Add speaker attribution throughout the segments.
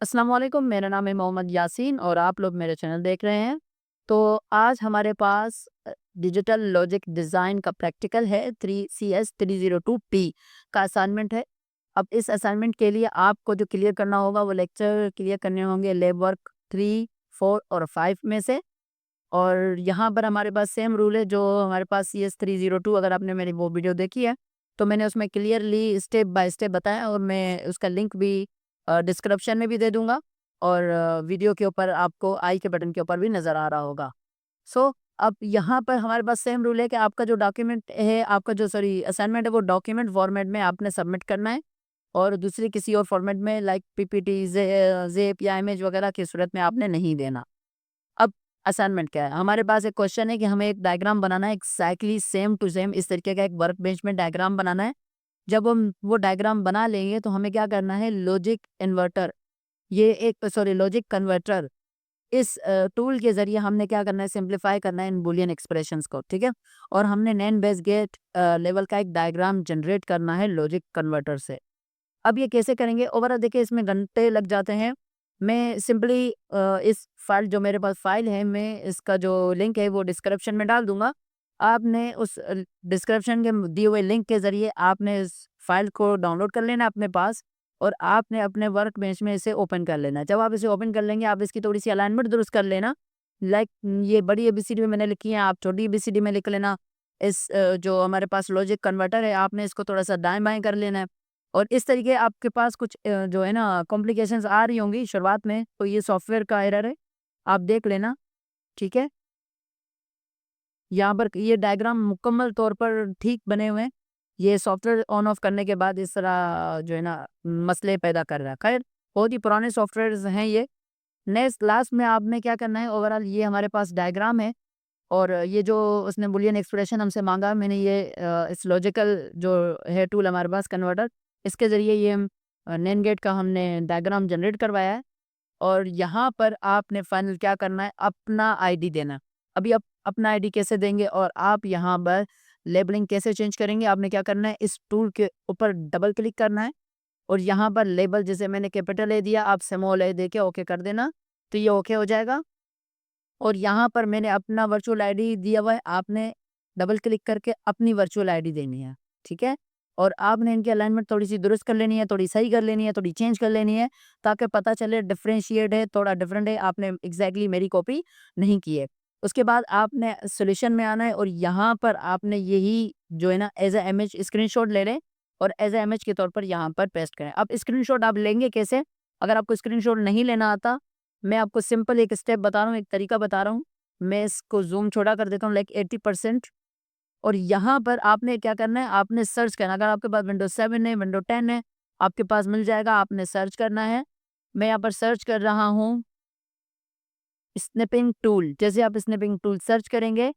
Speaker 1: अस्सलाम वालेकुम, मेरा नाम है मोहम्मद यासीन और आप लोग मेरे चैनल देख रहे हैं। तो आज हमारे पास डिजिटल लॉजिक डिज़ाइन का प्रैक्टिकल है 3CS 302P का असाइनमेंट है। अब इस असाइनमेंट के लिए आपको जो क्लियर करना होगा वो लेक्चर क्लियर करने होंगे लैब वर्क 3, 4 और 5 में से। और यहाँ पर हमारे पास सेम रूल है जो हमारे पास CS 302, अगर आपने मेरी वो वीडियो देखी है तो मैंने उसमें क्लियरली स्टेप बाय स्टेप बताया और मैं उसका लिंक भी डिस्क्रिप्शन में भी दे दूंगा और वीडियो के ऊपर आपको आई के बटन के ऊपर भी नज़र आ रहा होगा। सो अब यहाँ पर हमारे पास सेम रूल है कि आपका जो डॉक्यूमेंट है, आपका जो सॉरी असाइनमेंट है, वो डॉक्यूमेंट फॉर्मेट में आपने सबमिट करना है और दूसरी किसी और फॉर्मेट में लाइक पीपीटी, जेप या इमेज वगैरह की सूरत में आपने नहीं देना। अब असाइनमेंट क्या है? हमारे पास एक क्वेश्चन है कि हमें एक डायग्राम बनाना है, एग्जैक्टली सेम टू सेम इस तरीके का एक वर्क बेंच में डायग्राम बनाना है। जब हम वो डायग्राम बना लेंगे तो हमें क्या करना है, लॉजिक कन्वर्टर, इस टूल के ज़रिए हमने क्या करना है, सिंप्लीफाई करना है इन बूलियन एक्सप्रेशंस को, ठीक है? और हमने नैंड बेस गेट लेवल का एक डायग्राम जनरेट करना है लॉजिक कन्वर्टर से। अब ये कैसे करेंगे? ओवरऑल देखिए इसमें घंटे लग जाते हैं। मैं सिंपली इस फाइल, जो मेरे पास फाइल है, मैं इसका जो लिंक है वो डिस्क्रिप्शन में डाल दूँगा। आपने उस डिस्क्रिप्शन के दिए हुए लिंक के ज़रिए आपने इस फाइल को डाउनलोड कर लेना है अपने पास और आपने अपने वर्क बेंच में इसे ओपन कर लेना है। जब आप इसे ओपन कर लेंगे, आप इसकी थोड़ी-सी अलाइनमेंट दुरुस्त कर लेना। लाइक ये बड़ी एबीसीडी में मैंने लिखी है, आप छोटी एबीसीडी में लिख लेना। इस जो हमारे पास लॉजिक कन्वर्टर है, आपने इसको थोड़ा-सा दाएँ-बाएँ कर लेना है। और इस तरीके आपके पास कुछ जो है ना कॉम्प्लिकेशंस आ रही होंगी शुरुआत में, तो ये सॉफ्टवेयर का एरर है, आप देख लेना, ठीक है? यहाँ पर ये डायग्राम मुकम्मल तौर पर ठीक बने हुए हैं। ये सॉफ्टवेयर ऑन ऑफ करने के बाद इस तरह जो है ना मसले पैदा कर रहा है। खैर, बहुत ही पुराने सॉफ्टवेयर्स हैं ये। नेक्स्ट लास्ट में आपने क्या करना है, ओवरऑल ये हमारे पास डायग्राम है और ये जो उसने बूलियन एक्सप्रेशन हमसे माँगा, मैंने ये इस लॉजिकल जो है टूल हमारे पास कन्वर्टर, इसके ज़रिए ये हम नैंड गेट का हमने डायग्राम जनरेट करवाया है। और यहाँ पर आपने फाइनल क्या करना है, अपना आईडी देना। अभी आप अपना आईडी कैसे देंगे और आप यहाँ पर लेबलिंग कैसे चेंज करेंगे, आपने क्या करना है, इस टूल के ऊपर डबल क्लिक करना है और यहाँ पर लेबल, जैसे मैंने कैपिटल ए दिया, आप स्मॉल ए देके ओके कर देना, तो ये ओके हो जाएगा। और यहाँ पर मैंने अपना वर्चुअल आईडी दिया हुआ है, आपने डबल क्लिक करके अपनी वर्चुअल आईडी देनी है, ठीक है? और आपने इनकी अलाइनमेंट थोड़ी-सी दुरुस्त कर लेनी है, थोड़ी सही कर लेनी है, थोड़ी चेंज कर लेनी है, ताकि पता चले डिफरेंशिएट है, थोड़ा डिफरेंट है, आपने एग्ज़ैक्टली मेरी कॉपी नहीं की है। उसके बाद आपने सॉल्यूशन में आना है और यहाँ पर आपने यही जो है ना एज़ अ इमेज स्क्रीनशॉट ले लें और एज़ अ इमेज के तौर पर यहाँ पर पेस्ट करें। अब स्क्रीनशॉट आप लेंगे कैसे? अगर आपको स्क्रीनशॉट नहीं लेना आता, मैं आपको सिंपल एक स्टेप बता रहा हूँ, एक तरीका बता रहा हूँ। मैं इसको ज़ूम छोटा कर देता हूँ लाइक 80% और यहाँ पर आपने क्या करना है, आपने सर्च करना है। अगर आपके पास विंडोज़ 7 है, विंडो 10 है, आपके पास मिल जाएगा, आपने सर्च करना है। मैं यहाँ पर सर्च कर रहा हूँ स्निपिंग टूल। जैसे आप स्निपिंग टूल सर्च करेंगे,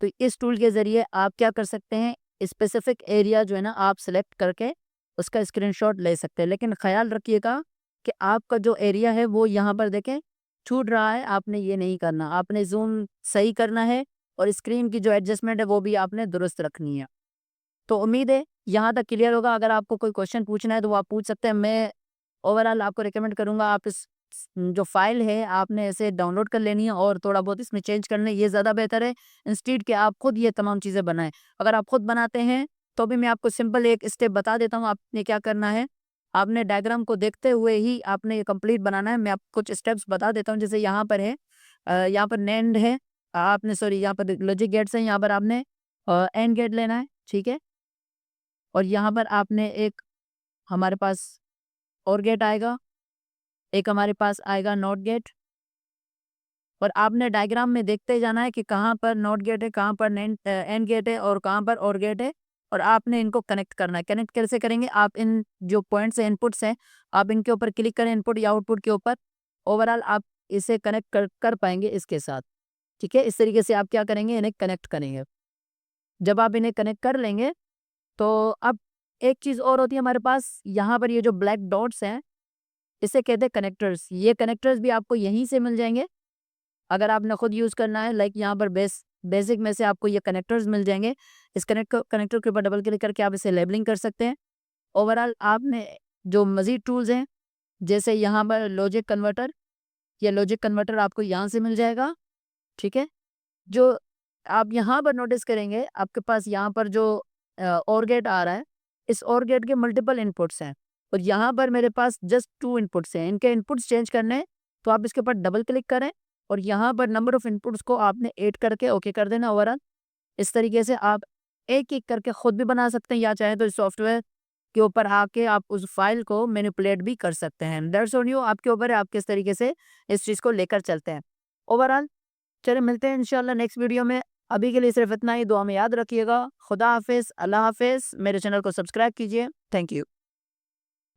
Speaker 1: तो इस टूल के ज़रिए आप क्या कर सकते हैं, स्पेसिफिक एरिया जो है ना आप सेलेक्ट करके उसका स्क्रीनशॉट ले सकते हैं। लेकिन ख़्याल रखिएगा कि आपका जो एरिया है वो यहाँ पर देखें छूट रहा है, आपने ये नहीं करना। आपने ज़ूम सही करना है और स्क्रीन की जो एडजस्टमेंट है वो भी आपने दुरुस्त रखनी है। तो उम्मीद है यहाँ तक क्लियर होगा। अगर आपको कोई क्वेश्चन पूछना है तो वो आप पूछ सकते हैं। मैं ओवरऑल आपको रिकमेंड करूँगा, आप इस जो फ़ाइल है आपने इसे डाउनलोड कर लेनी है और थोड़ा बहुत इसमें चेंज करना है, ये ज़्यादा बेहतर है इंस्टीड कि आप खुद ये तमाम चीज़ें बनाएँ। अगर आप खुद बनाते हैं तो भी मैं आपको सिंपल एक स्टेप बता देता हूँ, आपने क्या करना है, आपने डायग्राम को देखते हुए ही आपने ये कंप्लीट बनाना है। मैं आपको कुछ स्टेप्स बता देता हूँ, जैसे यहाँ पर है यहाँ पर नैंड है, आपने सॉरी यहाँ पर लॉजिक गेट्स हैं, यहाँ पर आपने एंड गेट लेना है, ठीक है? और यहाँ पर आपने एक हमारे पास और गेट आएगा, एक हमारे पास आएगा नॉट गेट और आपने डायग्राम में देखते जाना है कि कहाँ पर नॉट गेट है, कहाँ पर एंड गेट है और कहाँ पर और गेट है और आपने इनको कनेक्ट करना है। कनेक्ट कैसे करेंगे? आप इन जो पॉइंट्स हैं, इनपुट्स हैं, आप इनके ऊपर क्लिक करें, इनपुट या आउटपुट के ऊपर। ओवरऑल आप इसे कनेक्ट कर पाएँगे इसके साथ, ठीक है? इस तरीके से आप क्या करेंगे, इन्हें कनेक्ट करेंगे। जब आप इन्हें कनेक्ट कर लेंगे तो अब एक चीज़ और होती है हमारे पास, यहाँ पर ये जो ब्लैक डॉट्स हैं, इसे कहते हैं कनेक्टर्स। ये कनेक्टर्स भी आपको यहीं से मिल जाएँगे। अगर आपने खुद यूज़ करना है, लाइक यहाँ पर बेसिक में से आपको ये कनेक्टर्स मिल जाएँगे। इस कनेक्टर के ऊपर डबल क्लिक करके आप इसे लेबलिंग कर सकते हैं। ओवरऑल आपने जो मज़ीद टूल्स हैं जैसे यहाँ पर लॉजिक कन्वर्टर, ये लॉजिक कन्वर्टर आपको यहाँ से मिल जाएगा, ठीक है। जो आप यहाँ पर नोटिस करेंगे, आपके पास यहाँ पर जो OR गेट आ रहा है, इस OR गेट के मल्टीपल इनपुट्स हैं और यहाँ पर मेरे पास जस्ट 2 इनपुट्स हैं। इनके इनपुट्स चेंज करने हैं, तो आप इसके ऊपर डबल क्लिक करें और यहाँ पर नंबर ऑफ इनपुट्स को आपने 8 करके ओके कर देना ओवरऑल। इस तरीके से आप एक-एक करके खुद भी बना सकते हैं या चाहे तो इस सॉफ्टवेयर के ऊपर आके आप उस फाइल को मैनिपुलेट भी कर सकते हैं। दैट्स ऑन यू, आपके ऊपर है आप किस तरीके से इस चीज़ को लेकर चलते हैं। ओवरऑल चलिए मिलते हैं इंशाल्लाह नेक्स्ट वीडियो में। अभी के लिए सिर्फ इतना ही, दुआ में याद रखिएगा। खुदा हाफिज़, अल्लाह हाफिज़। मेरे चैनल को सब्सक्राइब कीजिए। Thank you.